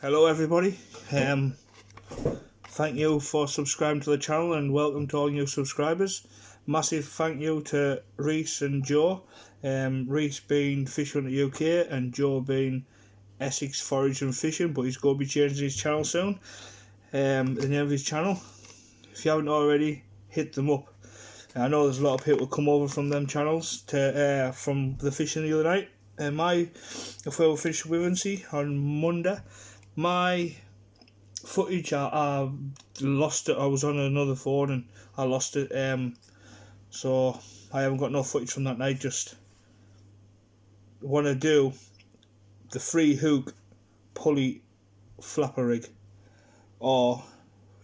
Hello everybody, thank you for subscribing to the channel and welcome to all new subscribers. Massive thank you to Reese and Joe, Reese being fishing in the UK and Joe being Essex Forage and Fishing, but he's going to be changing his channel soon. The name of his channel, if you haven't already, hit them up. I know there's a lot of people come over from them channels to from the fishing the other night. If we were fishing with Vinci on Monday, my footage I lost it. I was on another phone and I lost it, so I haven't got no footage from that night. Just want to do the free hook pulley flapper rig, or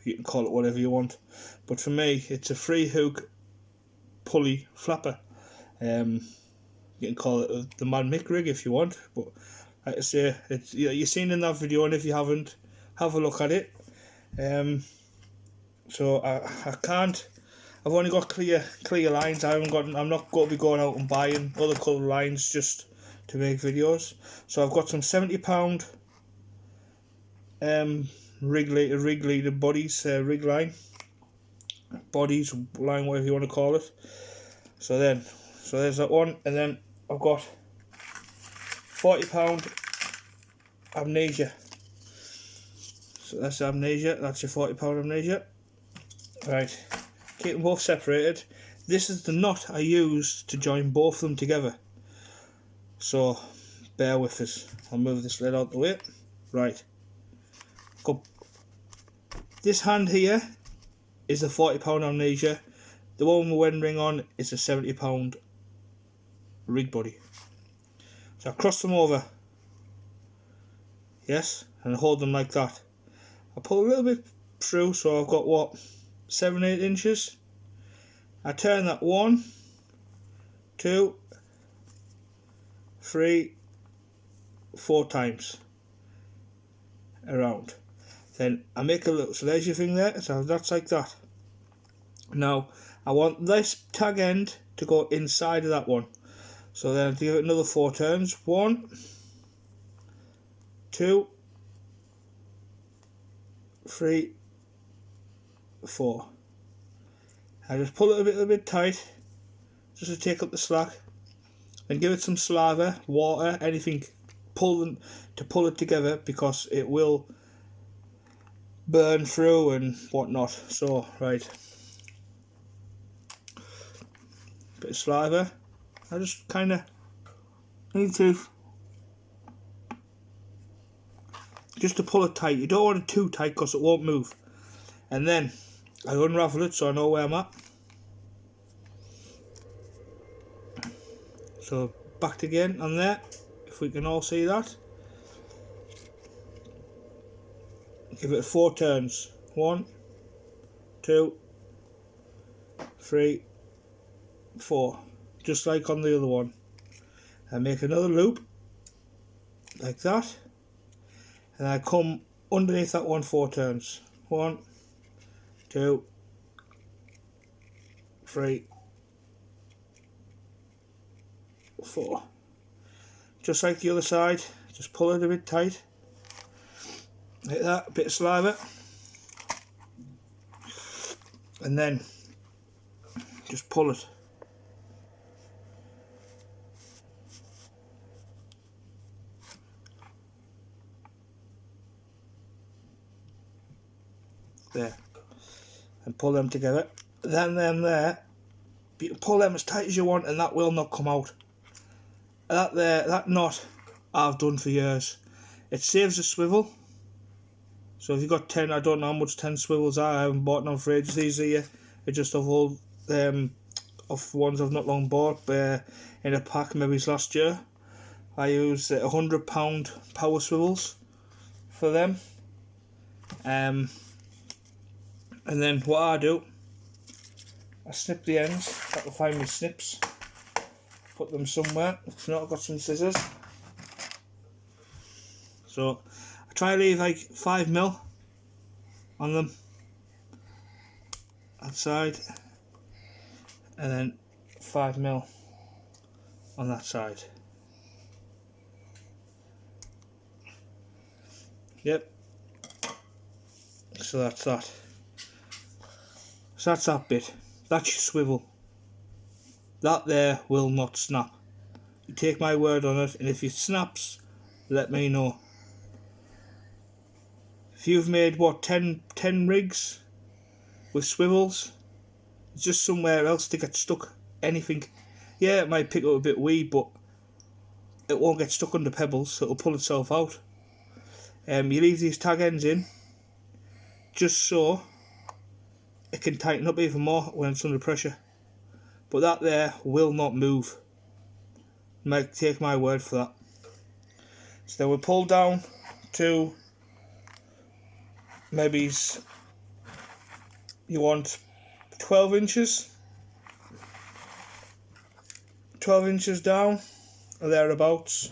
you can call it whatever you want, but for me it's a free hook pulley flapper. You can call it the Mad Mick rig if you want, but like I say, it's, you've seen in that video, and if you haven't, have a look at it. So I can't. I've only got clear lines. I'm not going to be going out and buying other colour lines just to make videos. So I've got some £70 rig leader bodies, rig line bodies, line, whatever you want to call it. So there's that one, and then I've got £40 amnesia. So that's amnesia, that's your £40 amnesia. Right, keep them both separated. This is the knot I used to join both of them together, so bear with us. I'll move this lid out the way. Right, go. This hand here is the £40 amnesia. The one with the wedding ring on is a £70 rig body. So I cross them over, yes, and hold them like that. I pull a little bit through, so I've got what, 7-8 inches. I turn that 1, 2, 3, 4 times around. Then I make a little, so there's your thing there, so that's like that. Now I want this tag end to go inside of that one, so then I give it another 4 turns. 1, 2, 3, 4. I just pull it a little bit tight just to take up the slack, and give it some saliva, water, anything, pull it together, because it will burn through and whatnot. So right, bit of saliva. I just kind of need to just to pull it tight. You don't want it too tight because it won't move. And then I unravel it so I know where I'm at. So back again on there, if we can all see that. Give it 4 turns. 1, 2, 3, 4. Just like on the other one. I make another loop like that, and I come underneath that one 4 turns. 1, 2, 3, 4. Just like the other side, just pull it a bit tight like that, a bit of saliva, and then just pull it. There, and pull them together. Then them there, you can pull them as tight as you want, and that will not come out. That knot I've done for years. It saves the swivel. So if you've got 10, I don't know how much 10 swivels are. I haven't bought none for ages. These are just of old of ones I've not long bought in a pack, maybe it's last year. I use £100 power swivels for them. And then what I do, I snip the ends. I can find my snips, put them somewhere. If not, I've got some scissors. So I try to leave like 5mm on them, that side, and then 5mm on that side. Yep. So that's that. So that's that bit. That's your swivel. That there will not snap. You take my word on it, and if it snaps, let me know. If you've made, what, 10 rigs with swivels, it's just somewhere else to get stuck. Anything. Yeah, it might pick up a bit wee, but it won't get stuck under pebbles, so it'll pull itself out. You leave these tag ends in, just so it can tighten up even more when it's under pressure. But that there will not move. Take my word for that. So then we'll pull down to, maybe you want 12 inches. 12 inches down, or thereabouts.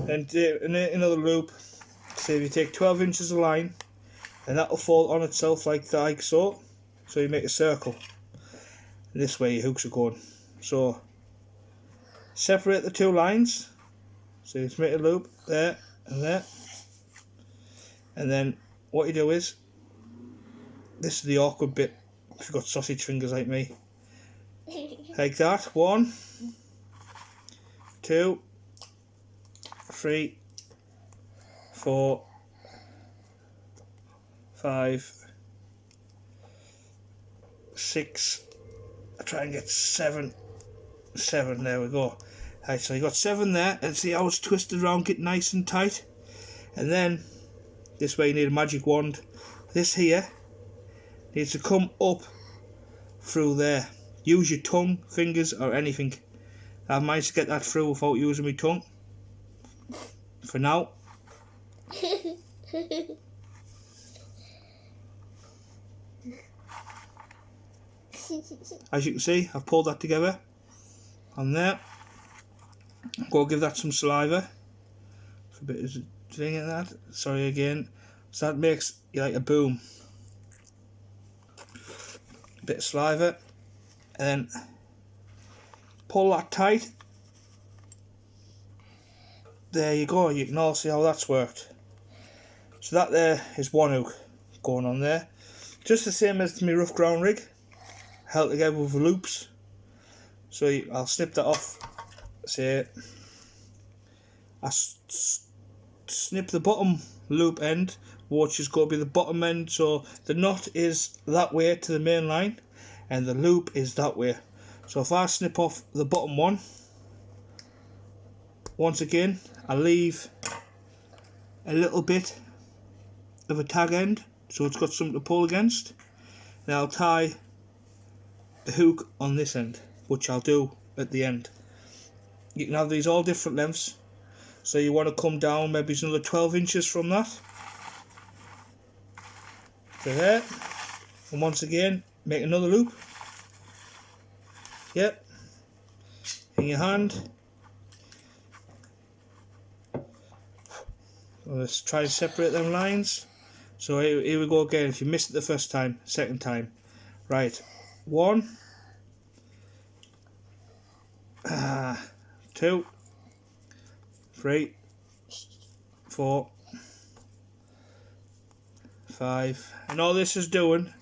And another loop. So if you take 12 inches of line, and that will fall on itself like so. So you make a circle. And this way your hooks are going. So separate the two lines. So you just make a loop there and there. And then what you do is, this is the awkward bit if you've got sausage fingers like me. Like that. 1, 2, 3, 4, 5, 6. I try and get 7. There we go. Right, so you got 7 there, and see how it's twisted around, get nice and tight. And then this way you need a magic wand. This here needs to come up through there. Use your tongue, fingers, or anything. I've managed to get that through without using my tongue. For now. As you can see, I've pulled that together. On there. Go give that some saliva. For a bit of thing in that. Sorry again. So that makes like a boom. A bit of saliva. And then pull that tight. There you go. You can all see how that's worked. So that there is one hook going on there. Just the same as my rough ground rig. Held together with the loops. So I'll snip that off. Say I snip the bottom loop end, which is going to be the bottom end. So the knot is that way to the main line, and the loop is that way. So if I snip off the bottom one, once again I leave a little bit of a tag end, so it's got something to pull against. And I'll tie a hook on this end, which I'll do at the end. You can have these all different lengths, so you want to come down maybe another 12 inches from that to there, and once again make another loop. Yep, in your hand. Let's try to separate them lines. So here we go again. If you missed it the first time, second time. Right, 1, 2, 3, 4, 5, and all this is doing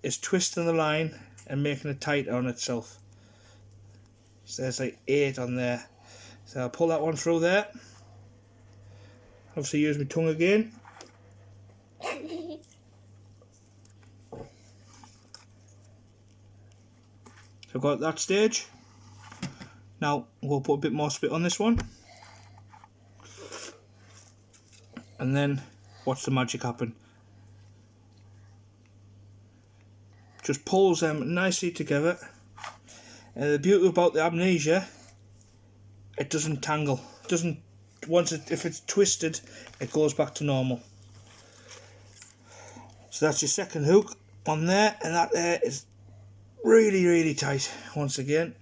is twisting the line and making it tight on itself. So there's like 8 on there. So I'll pull that one through there. Obviously use my tongue again. So I've got that stage. Now we'll put a bit more spit on this one. And then watch the magic happen. Just pulls them nicely together. And the beauty about the amnesia, it doesn't tangle. It doesn't, if it's twisted, it goes back to normal. So that's your second hook on there, and that there is really, really tight. Once again,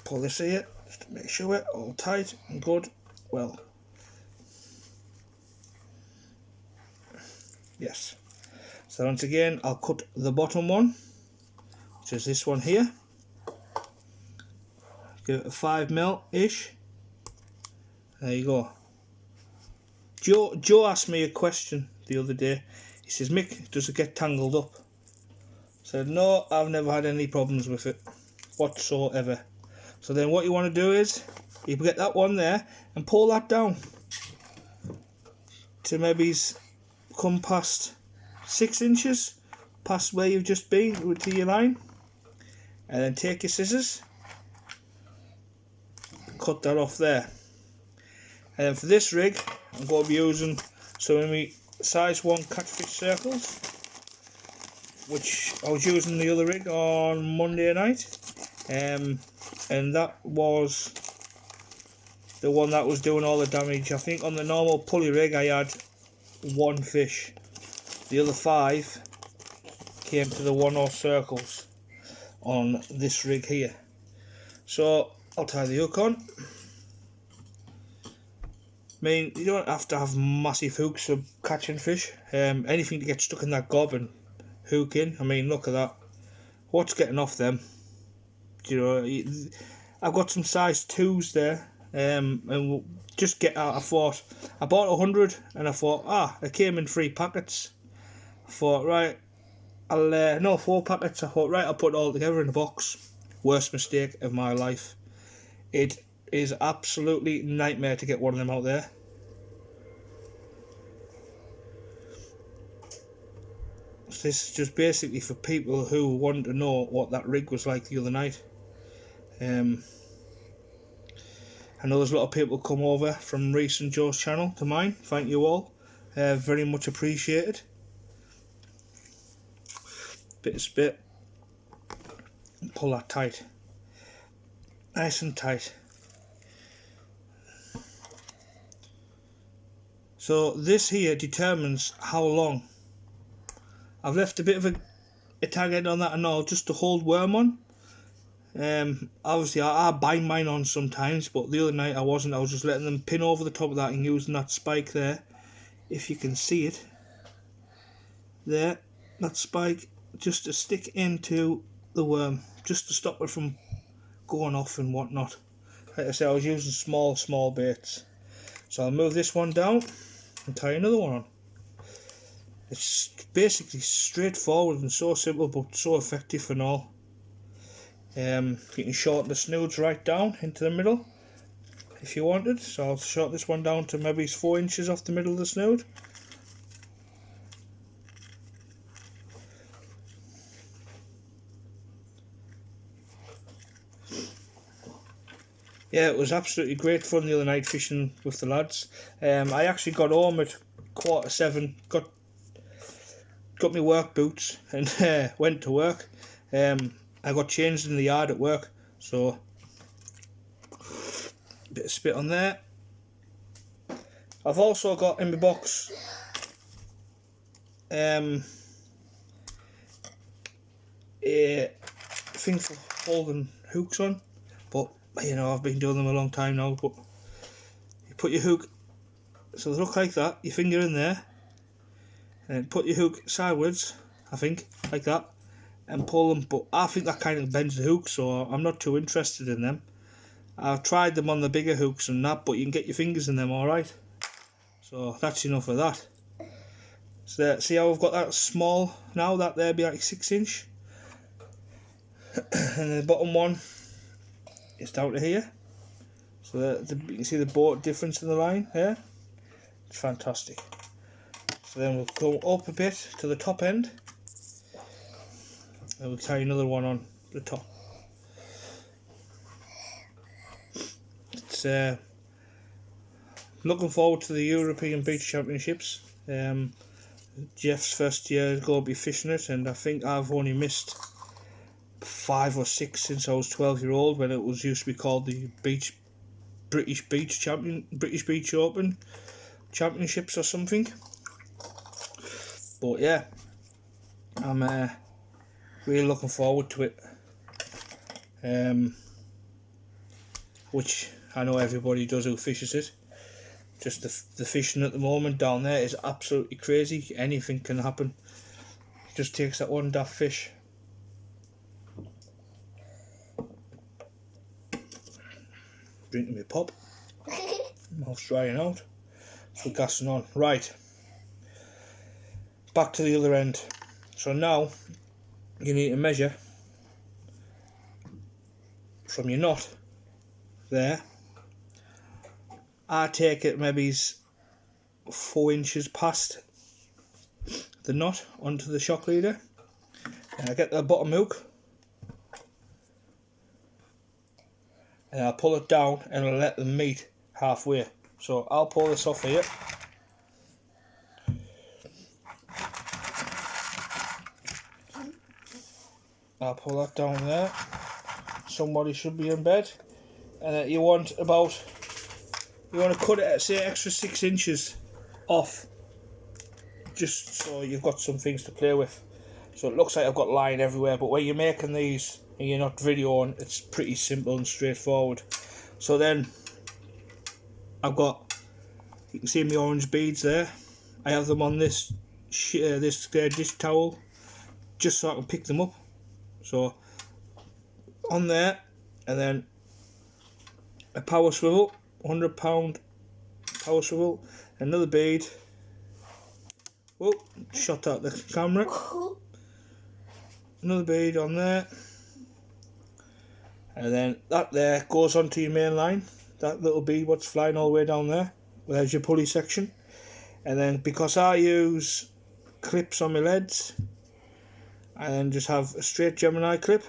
pull this here just to make sure it's all tight and good. Well, yes. So once again, I'll cut the bottom one, which is this one here. Give it a 5mm ish. There you go. Joe asked me a question the other day. He says, Mick, does it get tangled up? I said, no, I've never had any problems with it whatsoever. So then what you want to do is, you get that one there and pull that down to maybe come past 6 inches past where you've just been with your line, and then take your scissors, cut that off there. And then for this rig, I'm going to be using some of my size 1 catfish circles, which I was using the other rig on Monday night, and that was the one that was doing all the damage. I think on the normal pulley rig I had 1 fish, the other 5 came to the 1/0 circles on this rig here. So I'll tie the hook on. I mean, you don't have to have massive hooks for catching fish. Anything to get stuck in that gob and hook in. I mean, look at that. What's getting off them? You know, I've got some size 2s there. And we'll just get out. I bought 100 and I thought, it came in 3 packets. I thought, right, no, 4 packets. I thought, right, I'll put it all together in a box. Worst mistake of my life. It is absolutely nightmare to get one of them out there. So this is just basically for people who want to know what that rig was like the other night. I know there's a lot of people come over from Reese and Joe's channel to mine. Thank you all. Very much appreciated. Bit of spit. Pull that tight. Nice and tight. So this here determines how long. I've left a bit of a tag end on that and all just to hold worm on. Obviously I bind mine on sometimes, but the other night I wasn't. I was just letting them pin over the top of that and using that spike there, if you can see it there, that spike, just to stick into the worm, just to stop it from going off and whatnot. Like I said, I was using small baits. So I'll move this one down and tie another one on. It's basically straightforward and so simple, but so effective and all. You can shorten the snoods right down into the middle if you wanted. So I'll short this one down to maybe 4 inches off the middle of the snood. Yeah, it was absolutely great fun the other night fishing with the lads. I actually got home at 7:15, got my work boots and went to work. I got changed in the yard at work, so a bit of spit on there. I've also got in my box a thing for holding hooks on, but you know, I've been doing them a long time now. But you put your hook, so they look like that, your finger in there, and put your hook sideways, I think, like that, and pull them. But I think that kind of bends the hook, so I'm not too interested in them. I've tried them on the bigger hooks and that, but you can get your fingers in them alright. So that's enough of that. So there, see how I've got that small now, that there be like 6 inch. And the bottom one is down to here. So you can see the boat difference in the line there. It's fantastic. So then we'll go up a bit to the top end. And we'll tie another one on the top. It's looking forward to the European Beach Championships. Jeff's first year going to be fishing it, and I think I've only missed 5 or 6 since I was 12-year-old, when it was used to be called the British Beach Open Championships or something. But yeah, I'm really looking forward to it. Which I know everybody does who fishes it. Just the fishing at the moment down there is absolutely crazy. Anything can happen. It just takes that one daft fish. Drinking my pop. Mouth's drying out. So gassing on. Right. Back to the other end. So now you need to measure from your knot there. I take it maybe 4 inches past the knot onto the shock leader, and I get the bottom hook and I'll pull it down and I'll let them meet halfway. So I'll pull this off here. I'll pull that down there. Somebody should be in bed. And you want to cut it at, say, extra 6 inches off, just so you've got some things to play with. So it looks like I've got line everywhere, but when you're making these and you're not videoing, it's pretty simple and straightforward. So then I've got, you can see my orange beads there. I have them on this dish towel, just so I can pick them up. So on there, and then a power swivel, 100-pound power swivel, another bead. Oh, shot out the camera. Another bead on there, and then that there goes onto your main line. That little bead what's flying all the way down there, there's your pulley section. And then because I use clips on my leads, I then just have a straight Gemini clip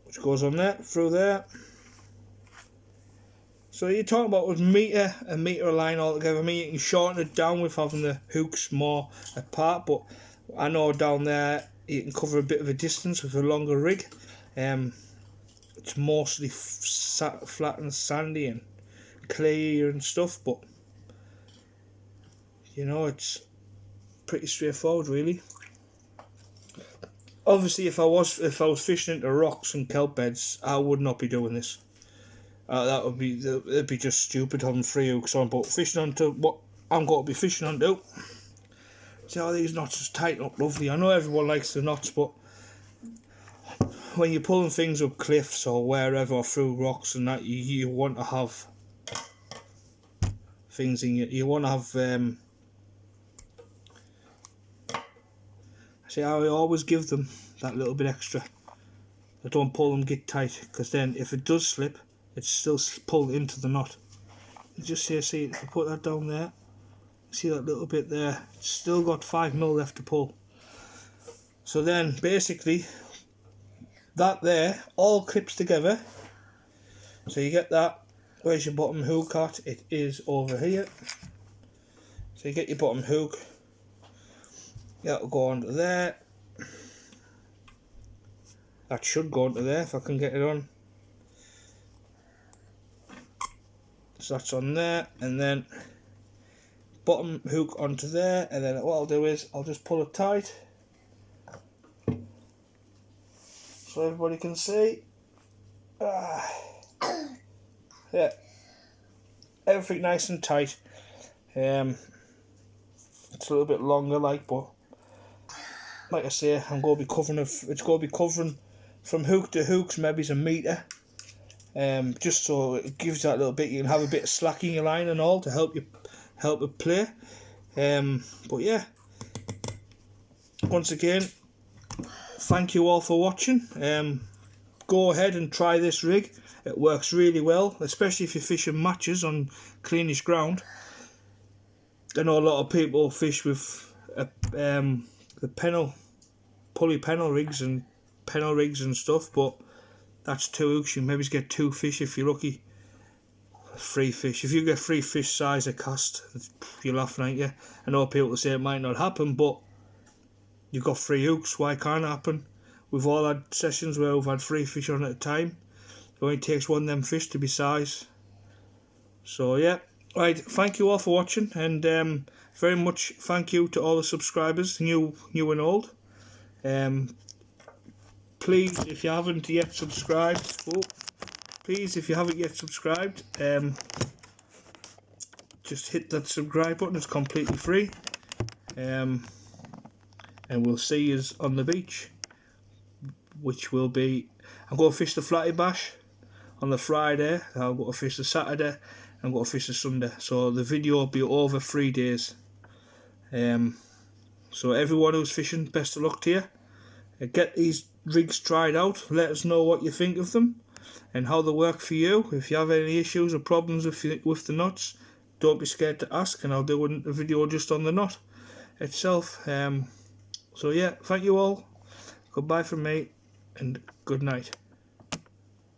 which goes on there, through there. So you're talking about with a metre of line altogether. I mean, you can shorten it down with having the hooks more apart, but I know down there you can cover a bit of a distance with a longer rig. It's mostly flat and sandy and clear and stuff, but you know, it's pretty straightforward really. Obviously, if I was fishing into rocks and kelp beds, I would not be doing this. It'd be just stupid having 3 hooks on. But fishing onto what I'm going to be fishing onto, see how these knots just tighten up lovely. I know everyone likes the knots, but when you're pulling things up cliffs or wherever, or through rocks and that, you want to have things in you want to have. See, I always give them that little bit extra. I don't pull them get tight, because then if it does slip, it's still pulled into the knot. You just see, if I put that down there, see that little bit there, it's still got 5mm left to pull. So then basically that there all clips together. So you get that. Where's your bottom hook at? It is over here. So you get your bottom hook. That'll go onto there. That should go onto there if I can get it on. So that's on there, and then bottom hook onto there, and then what I'll do is I'll just pull it tight so everybody can see. Yeah, everything nice and tight. It's a little bit longer, but like I say, I'm going to be covering it's going to be covering from hook to hooks, maybe it's a metre. Just so it gives that little bit, you can have a bit of slack in your line and all to help it play. But yeah, once again, thank you all for watching. Go ahead and try this rig. It works really well, especially if you're fishing matches on cleanish ground. I know a lot of people fish with the pulley pennel rigs and stuff, but that's 2 hooks. You maybe get 2 fish if you're lucky. 3 fish. If you get 3 fish size a cast, you're laughing, ain't you? I know people say it might not happen, but you've got 3 hooks. Why can't it happen? We've all had sessions where we've had 3 fish on at a time. It only takes 1 of them fish to be size. So yeah, right. Thank you all for watching, and very much thank you to all the subscribers, new and old. Please, if you haven't yet subscribed, just hit that subscribe button. It's completely free. And we'll see you on the beach, which will be, I'm going to fish the Flatty Bash on the Friday. I'll go to fish the Saturday, and go to fish this Sunday. So the video will be over 3 days. So everyone who's fishing, best of luck to you. Get these rigs tried out. Let us know what you think of them and how they work for you. If you have any issues or problems with the knots, don't be scared to ask, and I'll do a video just on the knot itself. So yeah, thank you all. Goodbye from me, and good night.